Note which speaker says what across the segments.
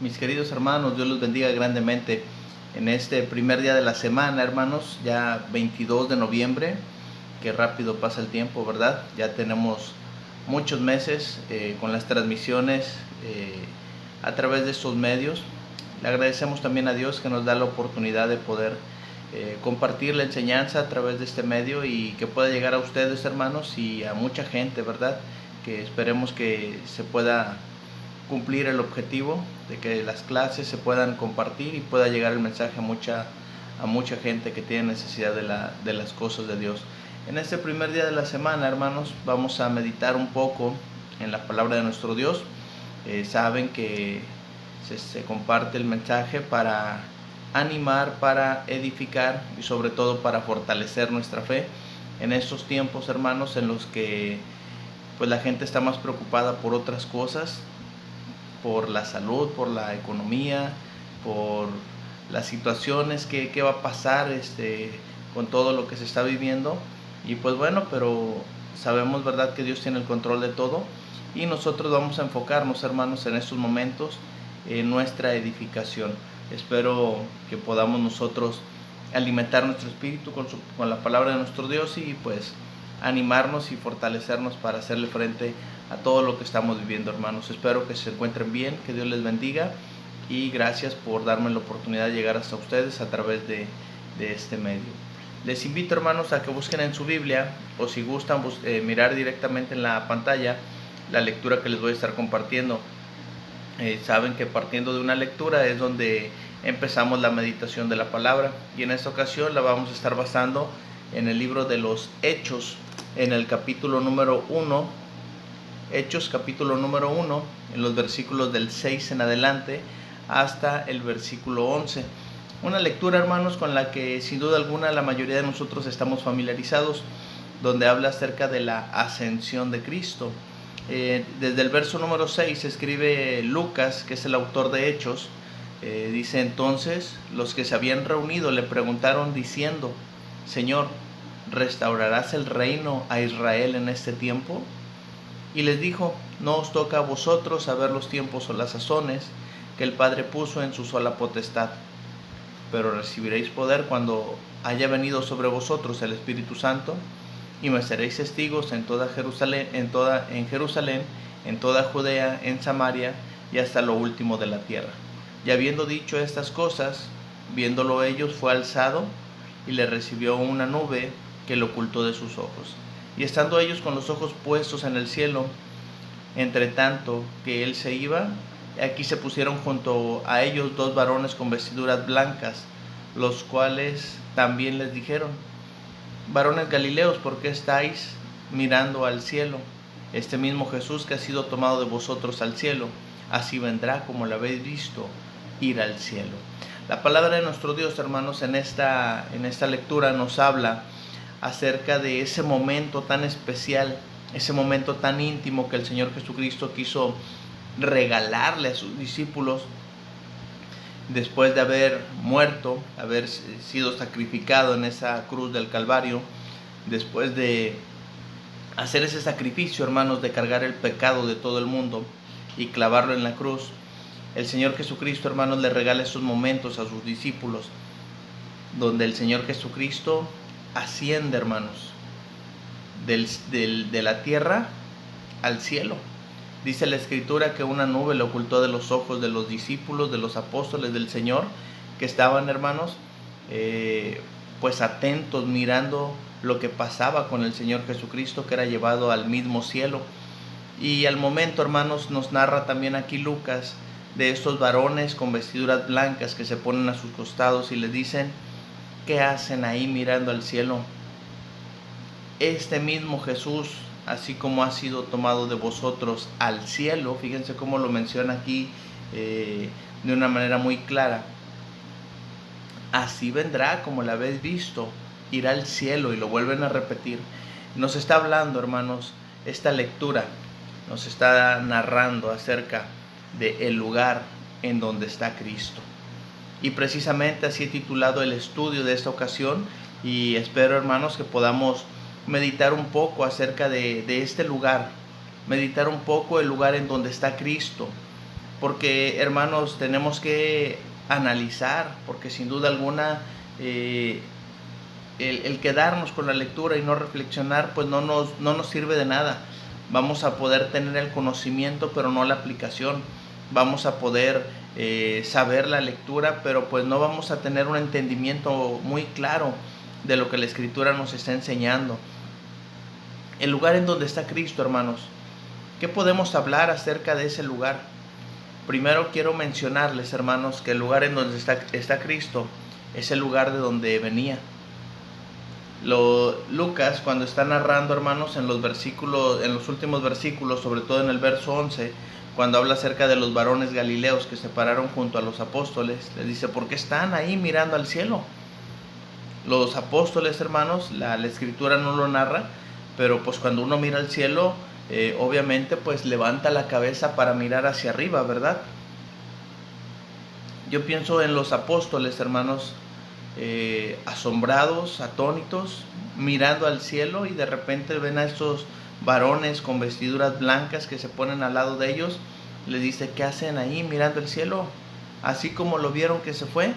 Speaker 1: Mis queridos hermanos, Dios los bendiga grandemente en este primer día de la semana, hermanos, ya 22 de noviembre, que rápido pasa el tiempo, ¿verdad? Ya tenemos muchos meses con las transmisiones a través de estos medios. Le agradecemos también a Dios que nos da la oportunidad de poder compartir la enseñanza a través de este medio y que pueda llegar a ustedes, hermanos, y a mucha gente, ¿verdad? Que esperemos que se pueda cumplir el objetivo de que las clases se puedan compartir y pueda llegar el mensaje a mucha gente que tiene necesidad de las cosas de Dios. En este primer día de la semana, hermanos, vamos a meditar un poco en la palabra de nuestro Dios. Saben que se comparte el mensaje para animar, para edificar y sobre todo para fortalecer nuestra fe en estos tiempos, hermanos, en los que pues la gente está más preocupada por otras cosas, por la salud, por la economía, por las situaciones, qué va a pasar con todo lo que se está viviendo. Y pues bueno, pero sabemos, verdad, que Dios tiene el control de todo y nosotros vamos a enfocarnos, hermanos, en estos momentos en nuestra edificación. Espero que podamos nosotros alimentar nuestro espíritu con la palabra de nuestro Dios y pues animarnos y fortalecernos para hacerle frente a todo lo que estamos viviendo, hermanos. Espero que se encuentren bien, que Dios les bendiga y gracias por darme la oportunidad de llegar hasta ustedes a través de este medio. Les invito, hermanos, a que busquen en su Biblia o si gustan mirar directamente en la pantalla la lectura que les voy a estar compartiendo. Saben que partiendo de una lectura es donde empezamos la meditación de la palabra y en esta ocasión la vamos a estar basando en el libro de los Hechos, en el capítulo número 1, Hechos capítulo número 1, en los versículos del 6 en adelante hasta el versículo 11. Una lectura, hermanos, con la que sin duda alguna la mayoría de nosotros estamos familiarizados, donde habla acerca de la ascensión de Cristo. Desde el verso número 6 escribe Lucas, que es el autor de Hechos. Dice: entonces los que se habían reunido le preguntaron diciendo: Señor, ¿restaurarás el reino a Israel en este tiempo? Y les dijo: no os toca a vosotros saber los tiempos o las sazones que el Padre puso en su sola potestad, pero recibiréis poder cuando haya venido sobre vosotros el Espíritu Santo, y me seréis testigos en toda Jerusalén, en toda Judea, en Samaria y hasta lo último de la tierra. Y habiendo dicho estas cosas, viéndolo ellos, fue alzado y le recibió una nube que lo ocultó de sus ojos. Y estando ellos con los ojos puestos en el cielo, entre tanto que él se iba, aquí se pusieron junto a ellos dos varones con vestiduras blancas, los cuales también les dijeron: varones Galileos, ¿por qué estáis mirando al cielo? Este mismo Jesús que ha sido tomado de vosotros al cielo, así vendrá como lo habéis visto ir al cielo. La palabra de nuestro Dios, hermanos, en esta lectura nos habla acerca de ese momento tan especial, ese momento tan íntimo que el Señor Jesucristo quiso regalarle a sus discípulos después de haber muerto, haber sido sacrificado en esa cruz del Calvario, después de hacer ese sacrificio, hermanos, de cargar el pecado de todo el mundo y clavarlo en la cruz. El Señor Jesucristo, hermanos, le regala esos momentos a sus discípulos, donde el Señor Jesucristo asciende, hermanos, de la tierra al cielo. Dice la Escritura que una nube le ocultó de los ojos de los discípulos, de los apóstoles del Señor, que estaban, hermanos, pues atentos, mirando lo que pasaba con el Señor Jesucristo, que era llevado al mismo cielo. Y al momento, hermanos, nos narra también aquí Lucas de estos varones con vestiduras blancas que se ponen a sus costados y les dicen: ¿qué hacen ahí mirando al cielo? Este mismo Jesús, así como ha sido tomado de vosotros al cielo, fíjense cómo lo menciona aquí de una manera muy clara, así vendrá como lo habéis visto ir al cielo, y lo vuelven a repetir. Nos está hablando, hermanos, esta lectura nos está narrando acerca del lugar en donde está Cristo. Y precisamente así he titulado el estudio de esta ocasión, y espero, hermanos, que podamos meditar un poco acerca de este lugar, meditar un poco el lugar en donde está Cristo, porque hermanos tenemos que analizar, porque sin duda alguna el quedarnos con la lectura y no reflexionar pues no nos sirve de nada. Vamos a poder tener el conocimiento pero no la aplicación, vamos a poder saber la lectura pero pues no vamos a tener un entendimiento muy claro de lo que la Escritura nos está enseñando. El lugar en donde está Cristo, hermanos, ¿qué podemos hablar acerca de ese lugar? Primero quiero mencionarles, hermanos, que el lugar en donde está Cristo es el lugar de donde venía. Lucas, cuando está narrando, hermanos, en los últimos versículos, sobre todo en el verso 11, cuando habla acerca de los varones galileos que se pararon junto a los apóstoles, les dice, ¿por qué están ahí mirando al cielo? Los apóstoles, hermanos, la Escritura no lo narra, pero pues cuando uno mira al cielo, obviamente pues levanta la cabeza para mirar hacia arriba, ¿verdad? Yo pienso en los apóstoles, hermanos, asombrados, atónitos, mirando al cielo, y de repente ven a estos varones con vestiduras blancas que se ponen al lado de ellos. Les dice, ¿qué hacen ahí mirando el cielo? Así como lo vieron que se fue,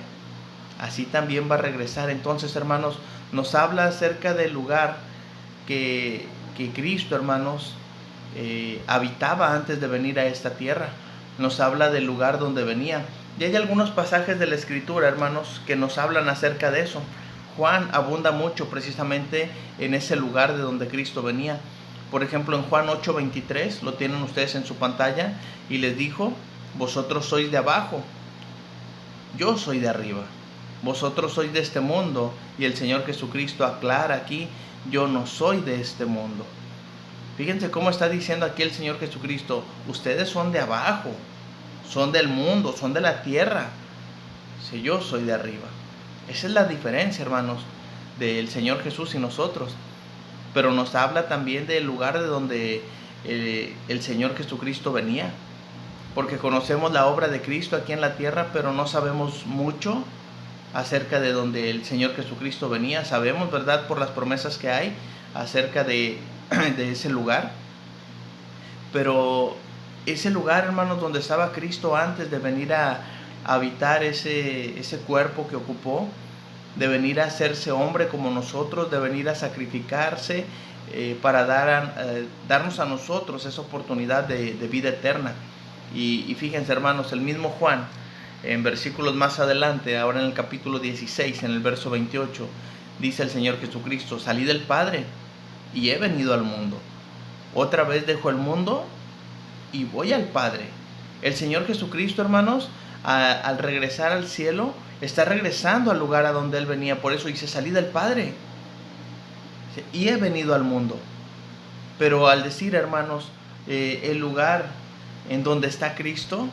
Speaker 1: así también va a regresar. Entonces, hermanos, nos habla acerca del lugar que Cristo, hermanos, habitaba antes de venir a esta tierra. Nos habla del lugar donde venía. Y hay algunos pasajes de la Escritura, hermanos, que nos hablan acerca de eso. Juan abunda mucho precisamente en ese lugar de donde Cristo venía. Por ejemplo, en Juan 8:23, lo tienen ustedes en su pantalla, y les dijo, vosotros sois de abajo, yo soy de arriba. Vosotros sois de este mundo, y el Señor Jesucristo aclara aquí, yo no soy de este mundo. Fíjense cómo está diciendo aquí el Señor Jesucristo, ustedes son de abajo, son del mundo, son de la tierra, si yo soy de arriba. Esa es la diferencia, hermanos, del Señor Jesús y nosotros. Pero nos habla también del lugar de donde el Señor Jesucristo venía, porque conocemos la obra de Cristo aquí en la tierra, pero no sabemos mucho acerca de donde el Señor Jesucristo venía. Sabemos, ¿verdad?, por las promesas que hay acerca de ese lugar, pero ese lugar, hermanos, donde estaba Cristo antes de venir a habitar ese cuerpo que ocupó, de venir a hacerse hombre como nosotros, de venir a sacrificarse para darnos a nosotros esa oportunidad de vida eterna. Y fíjense, hermanos, el mismo Juan, en versículos más adelante, ahora en el capítulo 16, en el verso 28, dice el Señor Jesucristo, salí del Padre y he venido al mundo. Otra vez dejo el mundo y voy al Padre. El Señor Jesucristo, hermanos, al regresar al cielo, está regresando al lugar a donde Él venía. Por eso dice, salí del Padre y he venido al mundo. Pero al decir, hermanos, el lugar en donde está Cristo,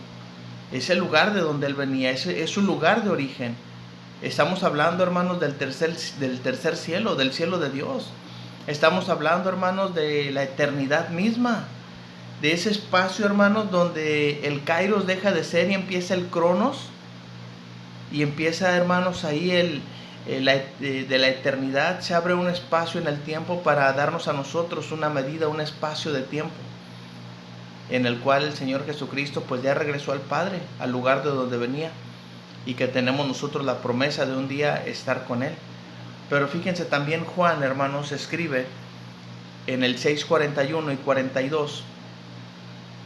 Speaker 1: es el lugar de donde Él venía, es su lugar de origen. Estamos hablando, hermanos, del tercer cielo, del cielo de Dios. Estamos hablando, hermanos, de la eternidad misma, de ese espacio, hermanos, donde el Kairos deja de ser y empieza el Cronos, y empieza, hermanos, ahí de la eternidad se abre un espacio en el tiempo para darnos a nosotros una medida, un espacio de tiempo, en el cual el Señor Jesucristo pues ya regresó al Padre, al lugar de donde venía, y que tenemos nosotros la promesa de un día estar con Él. Pero fíjense, también Juan, hermanos, escribe en el 6:41 y 42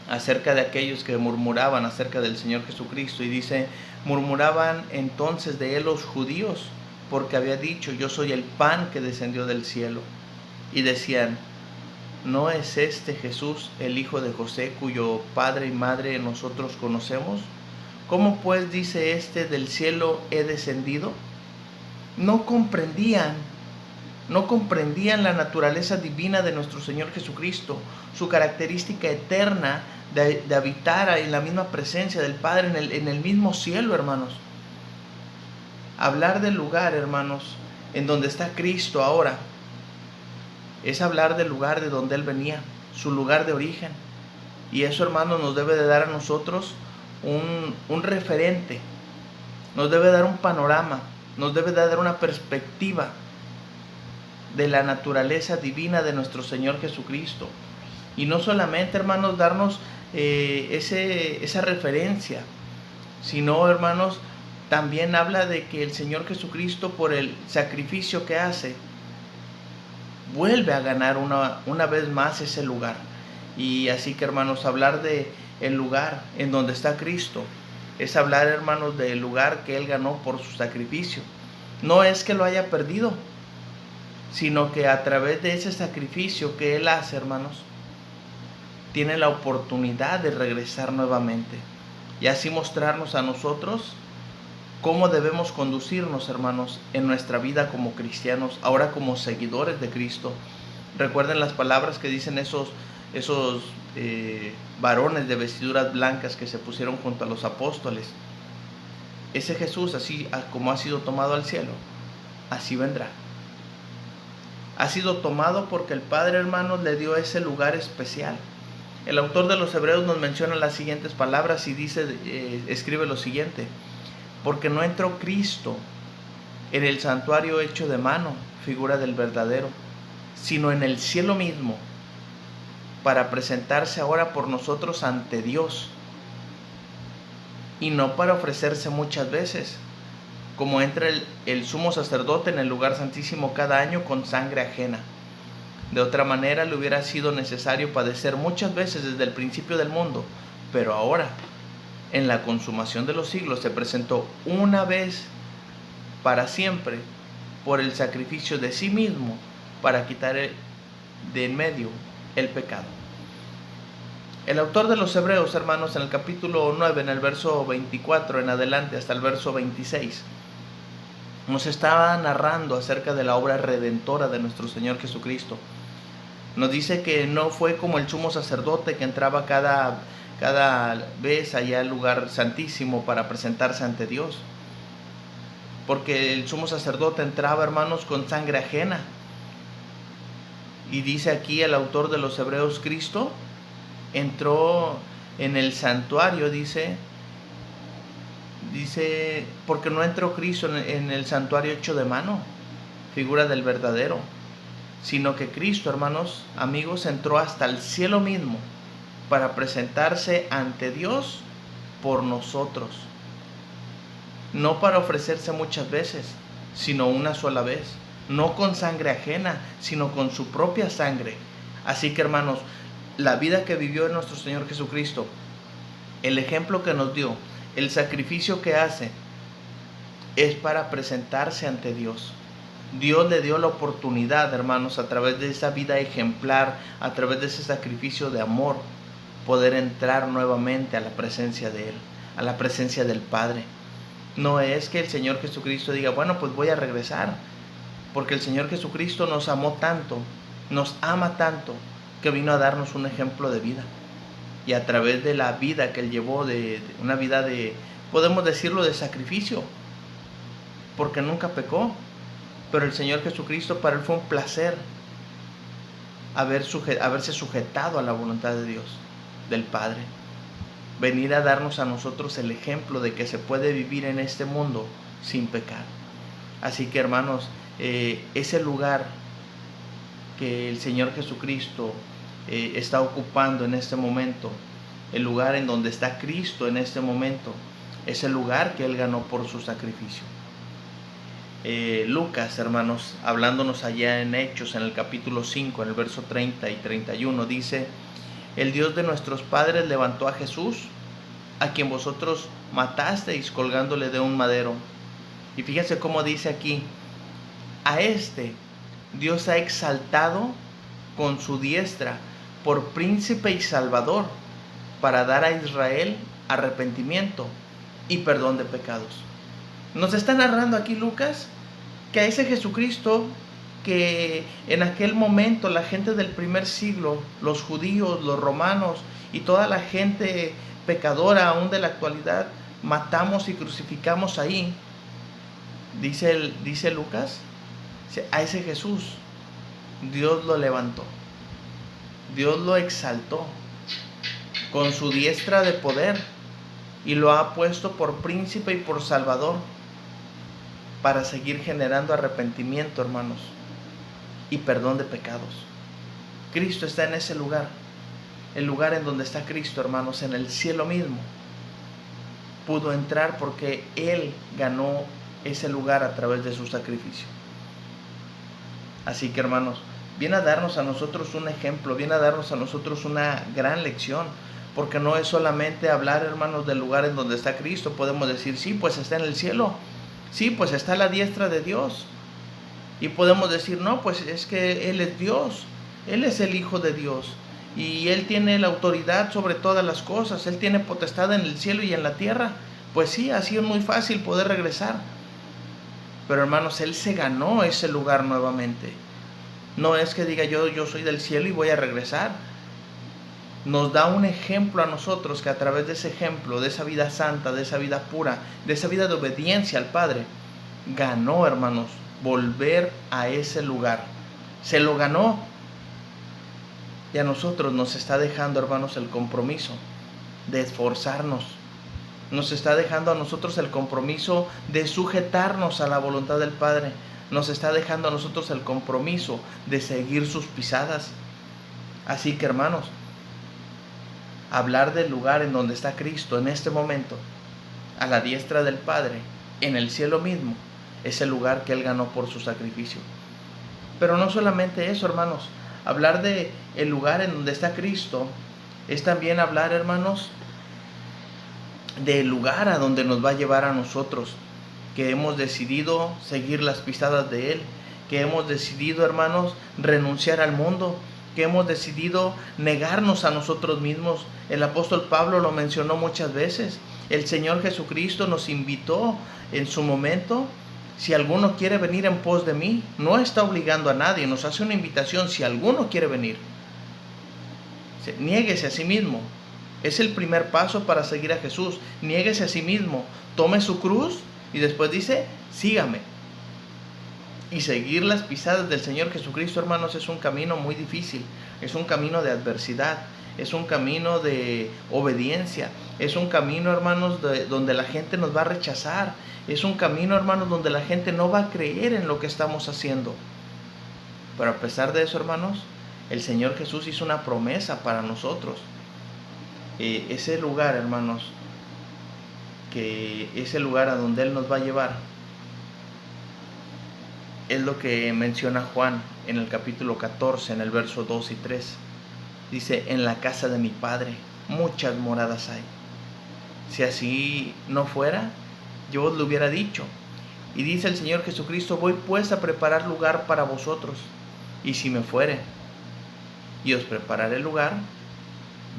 Speaker 1: acerca de aquellos que murmuraban acerca del Señor Jesucristo, y dice, murmuraban entonces de Él los judíos, porque había dicho, yo soy el pan que descendió del cielo, y decían, ¿no es este Jesús el hijo de José, cuyo padre y madre nosotros conocemos? ¿Cómo pues dice este, del cielo he descendido? No comprendían la naturaleza divina de nuestro Señor Jesucristo, su característica eterna de habitar en la misma presencia del Padre, en el mismo cielo, hermanos. Hablar del lugar, hermanos, en donde está Cristo ahora, es hablar del lugar de donde Él venía, su lugar de origen. Y eso, hermanos, nos debe de dar a nosotros un referente, nos debe dar un panorama, nos debe de dar una perspectiva de la naturaleza divina de nuestro Señor Jesucristo. Y no solamente, hermanos, darnos esa referencia, sino, hermanos, también habla de que el Señor Jesucristo, por el sacrificio que hace, vuelve a ganar una vez más ese lugar. Y así que, hermanos, hablar de el lugar en donde está Cristo es hablar, hermanos, del lugar que Él ganó por su sacrificio. No es que lo haya perdido, sino que a través de ese sacrificio que Él hace, hermanos, tiene la oportunidad de regresar nuevamente y así mostrarnos a nosotros cómo debemos conducirnos, hermanos, en nuestra vida como cristianos, ahora como seguidores de Cristo. Recuerden las palabras que dicen esos varones de vestiduras blancas que se pusieron junto a los apóstoles. Ese Jesús, así como ha sido tomado al cielo, así vendrá. Ha sido tomado porque el Padre, hermanos, le dio ese lugar especial. El autor de los Hebreos nos menciona las siguientes palabras y dice, escribe lo siguiente: porque no entró Cristo en el santuario hecho de mano, figura del verdadero, sino en el cielo mismo, para presentarse ahora por nosotros ante Dios, y no para ofrecerse muchas veces, como entra el sumo sacerdote en el lugar santísimo cada año con sangre ajena. De otra manera le hubiera sido necesario padecer muchas veces desde el principio del mundo, pero ahora, en la consumación de los siglos, se presentó una vez para siempre por el sacrificio de sí mismo para quitar de en medio el pecado. El autor de los Hebreos, hermanos, en el capítulo 9, en el verso 24 en adelante hasta el verso 26, nos estaba narrando acerca de la obra redentora de nuestro Señor Jesucristo. Nos dice que no fue como el sumo sacerdote que entraba cada vez allá al lugar santísimo para presentarse ante Dios, porque el sumo sacerdote entraba, hermanos, con sangre ajena. Y dice aquí el autor de los Hebreos, Cristo entró en el santuario, dice, porque no entró Cristo en el santuario hecho de mano, figura del verdadero, sino que Cristo, hermanos, amigos, entró hasta el cielo mismo para presentarse ante Dios por nosotros. No para ofrecerse muchas veces, sino una sola vez. No con sangre ajena, sino con su propia sangre. Así que, hermanos, la vida que vivió nuestro Señor Jesucristo, el ejemplo que nos dio, el sacrificio que hace, es para presentarse ante Dios. Dios le dio la oportunidad, hermanos, a través de esa vida ejemplar, a través de ese sacrificio de amor, poder entrar nuevamente a la presencia de Él, a la presencia del Padre. No es que el Señor Jesucristo diga, bueno, pues voy a regresar, porque el Señor Jesucristo nos amó tanto, nos ama tanto, que vino a darnos un ejemplo de vida. Y a través de la vida que Él llevó, de una vida de, podemos decirlo, de sacrificio, porque nunca pecó. Pero el Señor Jesucristo, para Él fue un placer haberse sujetado a la voluntad de Dios, del Padre. Venir a darnos a nosotros el ejemplo de que se puede vivir en este mundo sin pecar. Así que, hermanos, ese lugar que el Señor Jesucristo está ocupando en este momento, el lugar en donde está Cristo en este momento, es el lugar que Él ganó por su sacrificio. Lucas, hermanos, hablándonos allá en Hechos, en el capítulo 5, en el verso 30 y 31, dice: el Dios de nuestros padres levantó a Jesús, a quien vosotros matasteis colgándole de un madero. Y fíjense cómo dice aquí: a este Dios ha exaltado con su diestra por príncipe y salvador, para dar a Israel arrepentimiento y perdón de pecados. Nos está narrando aquí Lucas que a ese Jesucristo que en aquel momento la gente del primer siglo, los judíos, los romanos y toda la gente pecadora aún de la actualidad, matamos y crucificamos ahí, dice Lucas, a ese Jesús Dios lo levantó, Dios lo exaltó con su diestra de poder y lo ha puesto por príncipe y por salvador, para seguir generando arrepentimiento, hermanos, y perdón de pecados. Cristo está en ese lugar. el lugar en donde está Cristo, hermanos, en el cielo mismo, pudo entrar porque Él ganó ese lugar a través de su sacrificio. Así que, hermanos, viene a darnos a nosotros un ejemplo, viene a darnos a nosotros una gran lección, porque no es solamente hablar, hermanos, del lugar en donde está Cristo. Podemos decir, sí, pues está en el cielo, sí, pues está a la diestra de Dios. Y podemos decir, no, pues es que Él es Dios, Él es el Hijo de Dios, y Él tiene la autoridad sobre todas las cosas, Él tiene potestad en el cielo y en la tierra. Pues sí, así es muy fácil poder regresar. Pero, hermanos, Él se ganó ese lugar nuevamente. No es que diga yo soy del cielo y voy a regresar. Nos da un ejemplo a nosotros, que a través de ese ejemplo, de esa vida santa, de esa vida pura, de esa vida de obediencia al Padre, ganó, hermanos, volver a ese lugar. Se lo ganó. Y a nosotros nos está dejando, hermanos, el compromiso de esforzarnos. Nos está dejando a nosotros el compromiso de sujetarnos a la voluntad del Padre. Nos está dejando a nosotros el compromiso de seguir sus pisadas. Así que, hermanos, hablar del lugar en donde está Cristo en este momento, a la diestra del Padre, en el cielo mismo, es el lugar que Él ganó por su sacrificio. Pero no solamente eso, hermanos. Hablar de el lugar en donde está Cristo es también hablar, hermanos, del lugar a donde nos va a llevar a nosotros, que hemos decidido seguir las pisadas de Él, que hemos decidido, hermanos, renunciar al mundo, que hemos decidido negarnos a nosotros mismos. El apóstol Pablo lo mencionó muchas veces. El Señor Jesucristo nos invitó en su momento: si alguno quiere venir en pos de mí, no está obligando a nadie, nos hace una invitación. Si alguno quiere venir, niéguese a sí mismo. Es el primer paso para seguir a Jesús. Niéguese a sí mismo, tome su cruz y después dice, sígame. Y seguir las pisadas del Señor Jesucristo, hermanos, es un camino muy difícil, es un camino de adversidad, es un camino de obediencia, es un camino, hermanos, donde la gente nos va a rechazar, es un camino, hermanos, donde la gente no va a creer en lo que estamos haciendo. Pero a pesar de eso, hermanos, el Señor Jesús hizo una promesa para nosotros. Ese lugar, hermanos, que ese lugar a donde Él nos va a llevar, es lo que menciona Juan en el capítulo 14, en el verso 2 y 3. Dice, en la casa de mi Padre muchas moradas hay. Si así no fuera, yo os lo hubiera dicho. Y dice el Señor Jesucristo, voy pues a preparar lugar para vosotros. Y si me fuere y os prepararé lugar,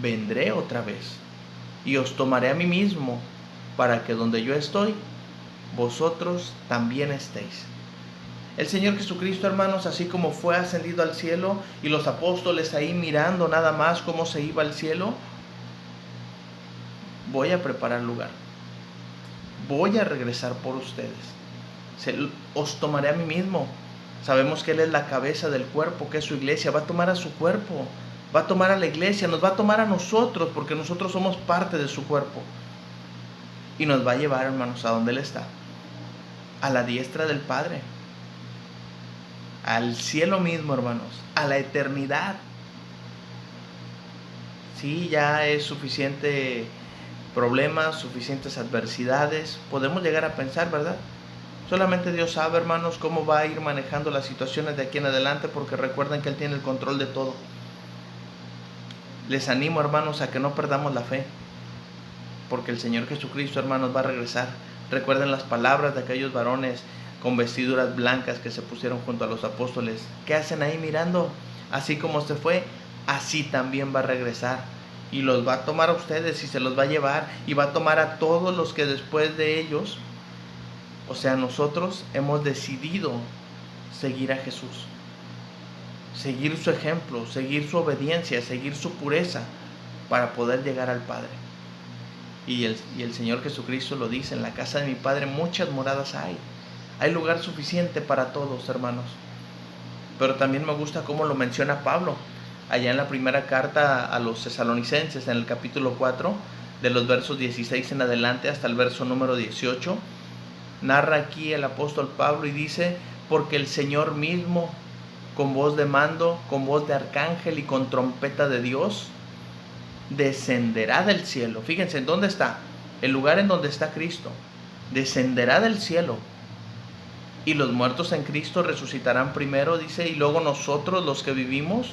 Speaker 1: vendré otra vez y os tomaré a mí mismo, para que donde yo estoy, vosotros también estéis. El Señor Jesucristo, hermanos, así como fue ascendido al cielo y los apóstoles ahí mirando nada más cómo se iba al cielo, voy a preparar lugar, voy a regresar por ustedes, os tomaré a mí mismo. Sabemos que Él es la cabeza del cuerpo, que es su iglesia. Va a tomar a su cuerpo, va a tomar a la iglesia, nos va a tomar a nosotros, porque nosotros somos parte de su cuerpo. Y nos va a llevar, hermanos, a donde Él está, a la diestra del Padre, al cielo mismo, hermanos, a la eternidad. Sí, ya es suficiente problemas, suficientes adversidades. Podemos llegar a pensar, ¿verdad? Solamente Dios sabe, hermanos, cómo va a ir manejando las situaciones de aquí en adelante, porque recuerden que Él tiene el control de todo. Les animo, hermanos, a que no perdamos la fe, porque el Señor Jesucristo, hermanos, va a regresar. Recuerden las palabras de aquellos varones con vestiduras blancas que se pusieron junto a los apóstoles. ¿Qué hacen ahí mirando? Así como se fue, así también va a regresar. Y los va a tomar a ustedes y se los va a llevar, y va a tomar a todos los que después de ellos, o sea, nosotros hemos decidido seguir a Jesús, seguir su ejemplo, seguir su obediencia, seguir su pureza, para poder llegar al Padre. Y el Señor Jesucristo lo dice, en la casa de mi Padre muchas moradas hay. Hay lugar suficiente para todos, hermanos. Pero también me gusta cómo lo menciona Pablo, allá en la primera carta a los tesalonicenses, en el capítulo 4, de los versos 16 en adelante hasta el verso número 18. Narra aquí el apóstol Pablo y dice, porque el Señor mismo, con voz de mando, con voz de arcángel y con trompeta de Dios, descenderá del cielo. Fíjense, ¿en dónde está? El lugar en donde está Cristo. Descenderá del cielo. Y los muertos en Cristo resucitarán primero, dice, y luego nosotros, los que vivimos,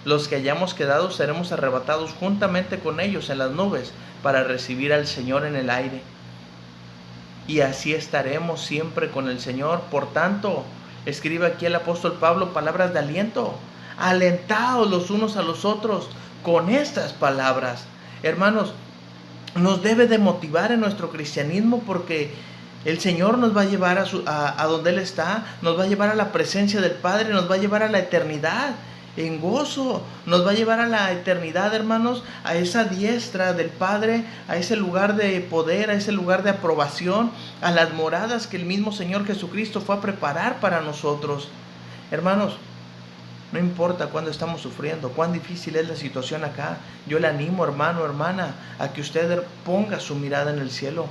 Speaker 1: los que hayamos quedado, seremos arrebatados juntamente con ellos en las nubes para recibir al Señor en el aire. Y así estaremos siempre con el Señor. Por tanto, escribe aquí el apóstol Pablo palabras de aliento. Alentaos los unos a los otros con estas palabras. Hermanos, nos debe de motivar en nuestro cristianismo, porque el Señor nos va a llevar a donde Él está, nos va a llevar a la presencia del Padre, nos va a llevar a la eternidad en gozo, nos va a llevar a la eternidad, hermanos, a esa diestra del Padre, a ese lugar de poder, a ese lugar de aprobación, a las moradas que el mismo Señor Jesucristo fue a preparar para nosotros. Hermanos, no importa cuándo estamos sufriendo, cuán difícil es la situación acá, yo le animo, hermano, hermana, a que usted ponga su mirada en el cielo,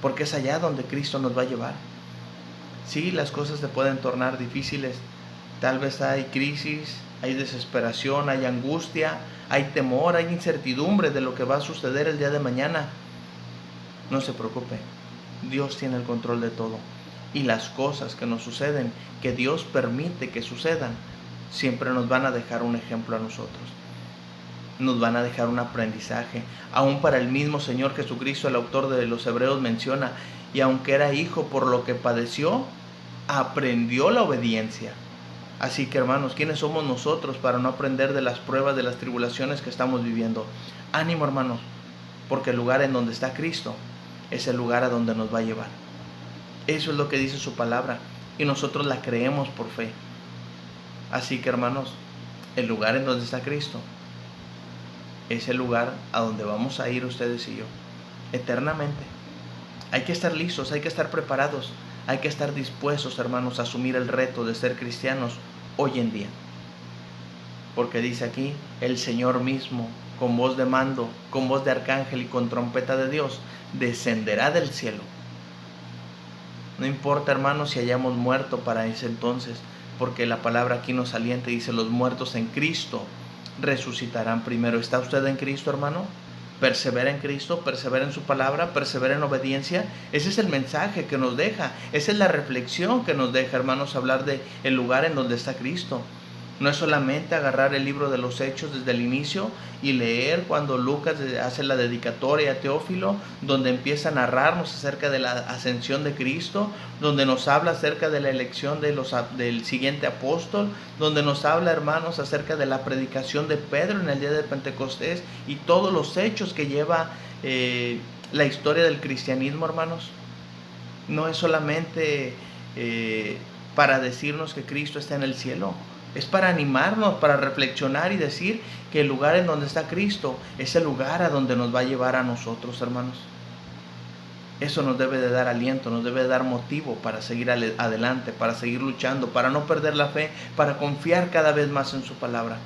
Speaker 1: porque es allá donde Cristo nos va a llevar. Sí, las cosas se pueden tornar difíciles, tal vez hay crisis, hay desesperación, hay angustia, hay temor, hay incertidumbre de lo que va a suceder el día de mañana. No se preocupe, Dios tiene el control de todo, y las cosas que nos suceden, que Dios permite que sucedan, siempre nos van a dejar un ejemplo a nosotros, nos van a dejar un aprendizaje. Aún para el mismo Señor Jesucristo, el autor de los Hebreos menciona, y aunque era hijo, por lo que padeció, aprendió la obediencia. Así que, hermanos, ¿quiénes somos nosotros para no aprender de las pruebas, de las tribulaciones que estamos viviendo? Ánimo, hermanos, porque el lugar en donde está Cristo es el lugar a donde nos va a llevar. Eso es lo que dice su palabra, y nosotros la creemos por fe. Así que, hermanos, el lugar en donde está Cristo es el lugar a donde vamos a ir ustedes y yo, eternamente. Hay que estar listos, hay que estar preparados, hay que estar dispuestos, hermanos, a asumir el reto de ser cristianos hoy en día. Porque dice aquí, el Señor mismo, con voz de mando, con voz de arcángel y con trompeta de Dios, descenderá del cielo. No importa, hermanos, si hayamos muerto para ese entonces, porque la palabra aquí nos alienta y dice, los muertos en Cristo resucitarán primero. ¿Está usted en Cristo, hermano? Persevera en Cristo, persevera en su palabra, persevera en obediencia. Ese es el mensaje que nos deja, esa es la reflexión que nos deja, hermanos, hablar de el lugar en donde está Cristo. No es solamente agarrar el libro de los Hechos desde el inicio y leer cuando Lucas hace la dedicatoria a Teófilo, donde empieza a narrarnos acerca de la ascensión de Cristo, donde nos habla acerca de la elección del siguiente apóstol, donde nos habla, hermanos, acerca de la predicación de Pedro en el día de Pentecostés y todos los hechos que lleva la historia del cristianismo, hermanos. No es solamente para decirnos que Cristo está en el cielo. Es para animarnos, para reflexionar y decir que el lugar en donde está Cristo es el lugar a donde nos va a llevar a nosotros, hermanos. Eso nos debe de dar aliento, nos debe de dar motivo para seguir adelante, para seguir luchando, para no perder la fe, para confiar cada vez más en su palabra.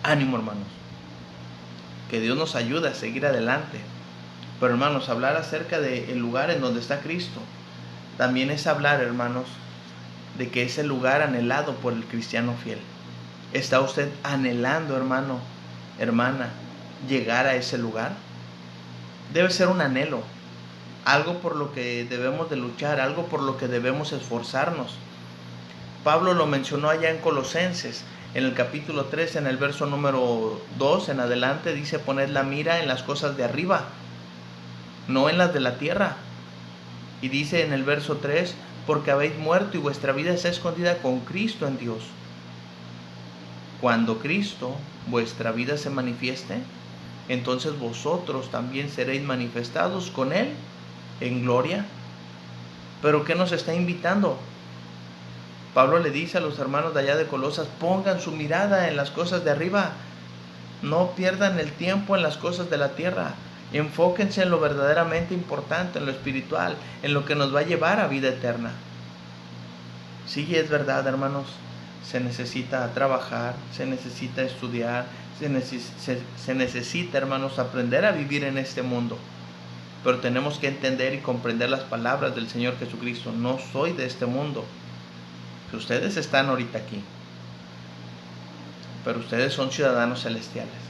Speaker 1: Ánimo, hermanos. Que Dios nos ayude a seguir adelante. Pero, hermanos, hablar acerca del lugar en donde está Cristo también es hablar, hermanos, de que es el lugar anhelado por el cristiano fiel. ¿Está usted anhelando, hermano, hermana, llegar a ese lugar? Debe ser un anhelo, algo por lo que debemos de luchar, algo por lo que debemos esforzarnos. Pablo lo mencionó allá en Colosenses, en el capítulo 3, en el verso número 2 en adelante, dice: poned la mira en las cosas de arriba, no en las de la tierra. Y dice en el verso 3, porque habéis muerto y vuestra vida está escondida con Cristo en Dios. Cuando Cristo, vuestra vida, se manifieste, entonces vosotros también seréis manifestados con Él en gloria. ¿Pero qué nos está invitando? Pablo le dice a los hermanos de allá de Colosas: pongan su mirada en las cosas de arriba, no pierdan el tiempo en las cosas de la tierra. Enfóquense en lo verdaderamente importante, en lo espiritual, en lo que nos va a llevar a vida eterna. Sí, es verdad, hermanos, se necesita trabajar, se necesita estudiar, se necesita, hermanos, aprender a vivir en este mundo. Pero tenemos que entender y comprender las palabras del Señor Jesucristo. No soy de este mundo. Que ustedes están ahorita aquí, pero ustedes son ciudadanos celestiales.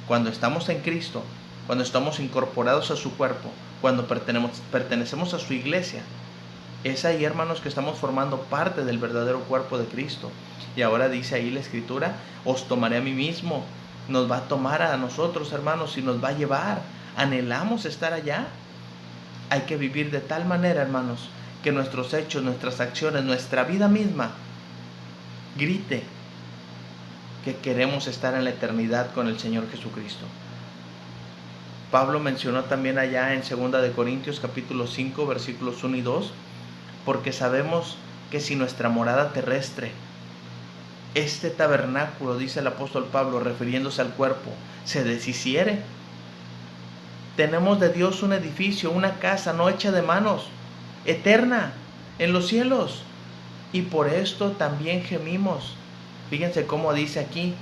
Speaker 1: Cuando estamos en Cristo, cuando estamos incorporados a su cuerpo, cuando pertenecemos a su iglesia, es ahí, hermanos, que estamos formando parte del verdadero cuerpo de Cristo. Y ahora dice ahí la Escritura, os tomaré a mí mismo. Nos va a tomar a nosotros, hermanos, y nos va a llevar. Anhelamos estar allá. Hay que vivir de tal manera, hermanos, que nuestros hechos, nuestras acciones, nuestra vida misma grite que queremos estar en la eternidad con el Señor Jesucristo. Pablo mencionó también allá en 2 de Corintios capítulo 5 versículos 1 y 2, porque sabemos que si nuestra morada terrestre, este tabernáculo, dice el apóstol Pablo refiriéndose al cuerpo, se deshiciere, tenemos de Dios un edificio, una casa no hecha de manos, eterna, en los cielos, y por esto también gemimos. Fíjense cómo dice aquí,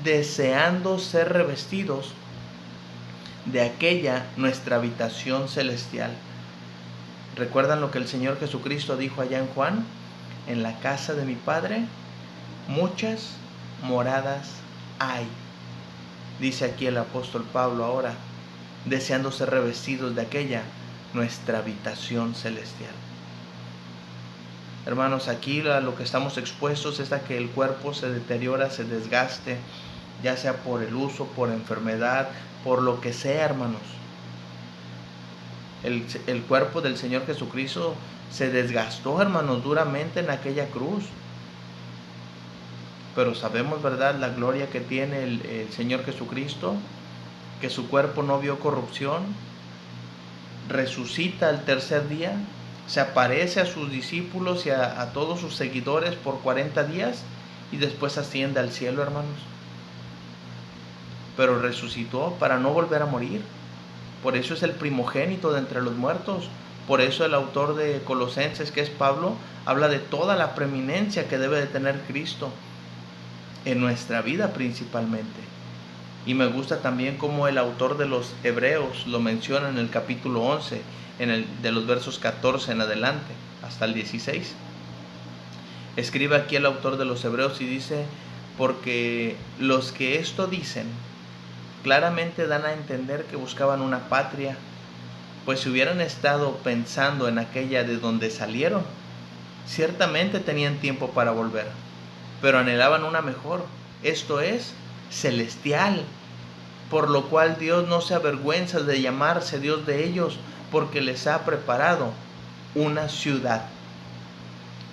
Speaker 1: deseando ser revestidos de aquella nuestra habitación celestial. ¿Recuerdan lo que el Señor Jesucristo dijo allá en Juan? En la casa de mi Padre muchas moradas hay. Dice aquí el apóstol Pablo ahora, deseando ser revestidos de aquella nuestra habitación celestial. Hermanos, aquí lo que estamos expuestos es a que el cuerpo se deteriora, se desgaste, ya sea por el uso, por enfermedad, por lo que sea, hermanos. El cuerpo del Señor Jesucristo se desgastó, hermanos, duramente en aquella cruz. Pero sabemos, ¿verdad?, la gloria que tiene el Señor Jesucristo, que su cuerpo no vio corrupción, resucita al tercer día, se aparece a sus discípulos y a todos sus seguidores por 40 días y después asciende al cielo, hermanos. Pero resucitó para no volver a morir. Por eso es el primogénito de entre los muertos. Por eso el autor de Colosenses, que es Pablo, habla de toda la preeminencia que debe de tener Cristo en nuestra vida principalmente. Y me gusta también cómo el autor de los Hebreos lo menciona en el capítulo 11, de los versos 14 en adelante, hasta el 16. Escribe aquí el autor de los Hebreos y dice, porque los que esto dicen, claramente dan a entender que buscaban una patria, pues si hubieran estado pensando en aquella de donde salieron, ciertamente tenían tiempo para volver, pero anhelaban una mejor, esto es, celestial, por lo cual Dios no se avergüenza de llamarse Dios de ellos, porque les ha preparado una ciudad.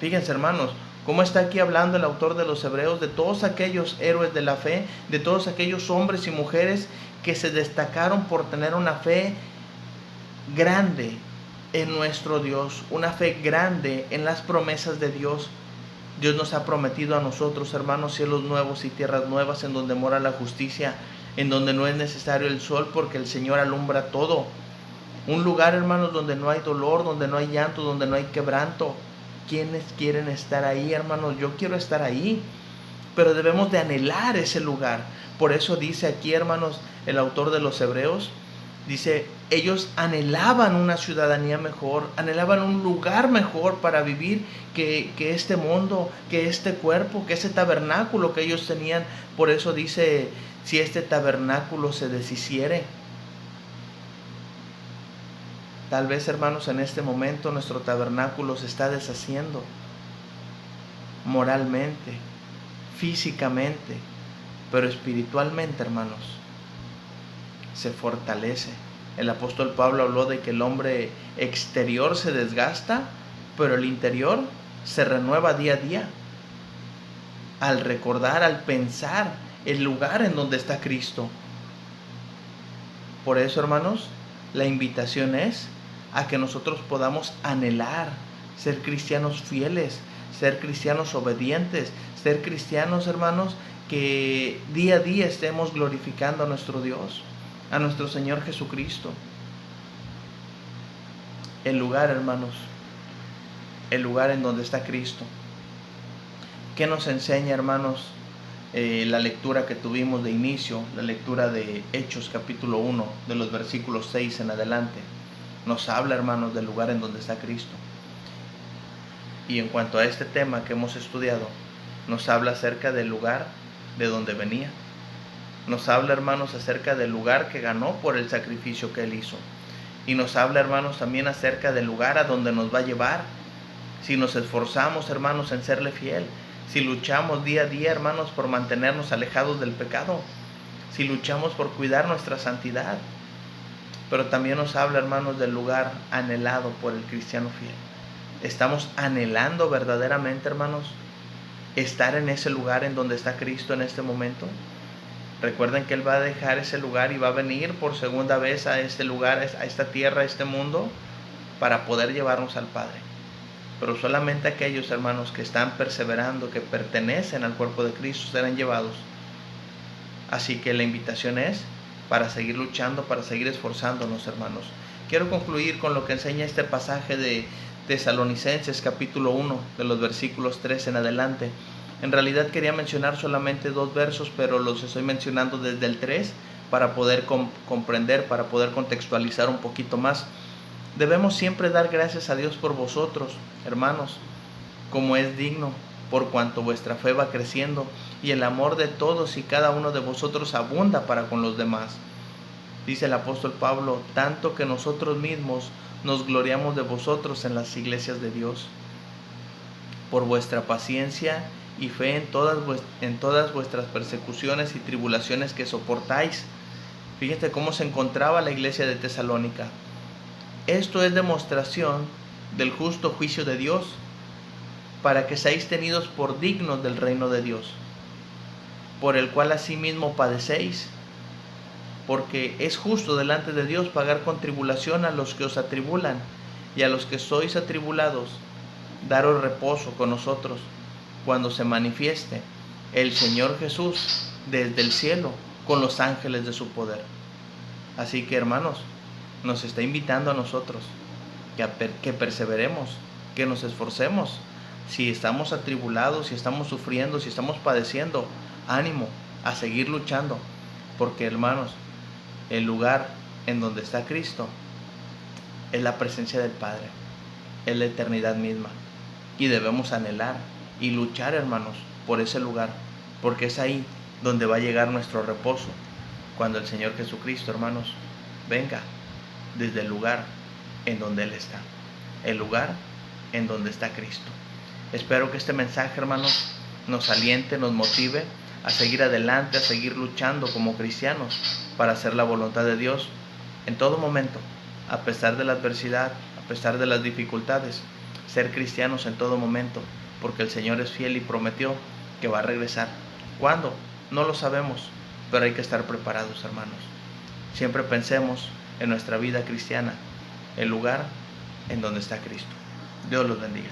Speaker 1: Fíjense, hermanos, cómo está aquí hablando el autor de los Hebreos de todos aquellos héroes de la fe, de todos aquellos hombres y mujeres que se destacaron por tener una fe grande en nuestro Dios, una fe grande en las promesas de Dios. Dios nos ha prometido a nosotros, hermanos, cielos nuevos y tierras nuevas en donde mora la justicia, en donde no es necesario el sol porque el Señor alumbra todo. Un lugar, hermanos, donde no hay dolor, donde no hay llanto, donde no hay quebranto. ¿Quiénes quieren estar ahí, hermanos? Yo quiero estar ahí, pero debemos de anhelar ese lugar. Por eso dice aquí, hermanos, el autor de los Hebreos, dice, ellos anhelaban una ciudadanía mejor, anhelaban un lugar mejor para vivir que este mundo, que este cuerpo, que ese tabernáculo que ellos tenían. Por eso dice, si este tabernáculo se deshiciere. Tal vez, hermanos, en este momento nuestro tabernáculo se está deshaciendo moralmente, físicamente, pero espiritualmente, hermanos, se fortalece. El apóstol Pablo habló de que el hombre exterior se desgasta, pero el interior se renueva día a día. Al recordar, al pensar el lugar en donde está Cristo. Por eso, hermanos, la invitación es a que nosotros podamos anhelar ser cristianos fieles, ser cristianos obedientes, ser cristianos, hermanos, que día a día estemos glorificando a nuestro Dios, a nuestro Señor Jesucristo. El lugar, hermanos, el lugar en donde está Cristo. ¿Qué nos enseña, hermanos, la lectura que tuvimos de inicio, la lectura de Hechos capítulo 1, de los versículos 6 en adelante? Nos habla, hermanos, del lugar en donde está Cristo. Y en cuanto a este tema que hemos estudiado, nos habla acerca del lugar de donde venía. Nos habla, hermanos, acerca del lugar que ganó por el sacrificio que Él hizo. Y nos habla, hermanos, también acerca del lugar a donde nos va a llevar. Si nos esforzamos, hermanos, en serle fiel. Si luchamos día a día, hermanos, por mantenernos alejados del pecado. Si luchamos por cuidar nuestra santidad. Pero también nos habla, hermanos, del lugar anhelado por el cristiano fiel. ¿Estamos anhelando verdaderamente, hermanos, estar en ese lugar en donde está Cristo en este momento? Recuerden que Él va a dejar ese lugar y va a venir por segunda vez a este lugar, a esta tierra, a este mundo, para poder llevarnos al Padre. Pero solamente aquellos, hermanos, que están perseverando, que pertenecen al cuerpo de Cristo, serán llevados. Así que la invitación es para seguir luchando, para seguir esforzándonos, hermanos. Quiero concluir con lo que enseña este pasaje de Tesalonicenses capítulo 1, de los versículos 3 en adelante. En realidad quería mencionar solamente 2 versos, pero los estoy mencionando desde el 3 para poder comprender, para poder contextualizar un poquito más. Debemos siempre dar gracias a Dios por vosotros, hermanos, como es digno, por cuanto vuestra fe va creciendo y el amor de todos y cada uno de vosotros abunda para con los demás. Dice el apóstol Pablo, tanto que nosotros mismos nos gloriamos de vosotros en las iglesias de Dios, por vuestra paciencia y fe en todas vuestras persecuciones y tribulaciones que soportáis. Fíjate cómo se encontraba la iglesia de Tesalónica. Esto es demostración del justo juicio de Dios, para que seáis tenidos por dignos del reino de Dios, por el cual asimismo padecéis, porque es justo delante de Dios pagar con tribulación a los que os atribulan, y a los que sois atribulados, daros reposo con nosotros, cuando se manifieste el Señor Jesús desde el cielo con los ángeles de su poder. Así que, hermanos, nos está invitando a nosotros que perseveremos, que nos esforcemos. Si estamos atribulados, si estamos sufriendo, si estamos padeciendo, ánimo a seguir luchando, porque, hermanos, el lugar en donde está Cristo es la presencia del Padre, es la eternidad misma, y debemos anhelar y luchar, hermanos, por ese lugar, porque es ahí donde va a llegar nuestro reposo, cuando el Señor Jesucristo, hermanos, venga desde el lugar en donde Él está, el lugar en donde está Cristo. Espero que este mensaje, hermanos, nos aliente, nos motive a seguir adelante, a seguir luchando como cristianos para hacer la voluntad de Dios en todo momento, a pesar de la adversidad, a pesar de las dificultades, ser cristianos en todo momento, porque el Señor es fiel y prometió que va a regresar. ¿Cuándo? No lo sabemos, pero hay que estar preparados, hermanos. Siempre pensemos en nuestra vida cristiana, el lugar en donde está Cristo. Dios los bendiga.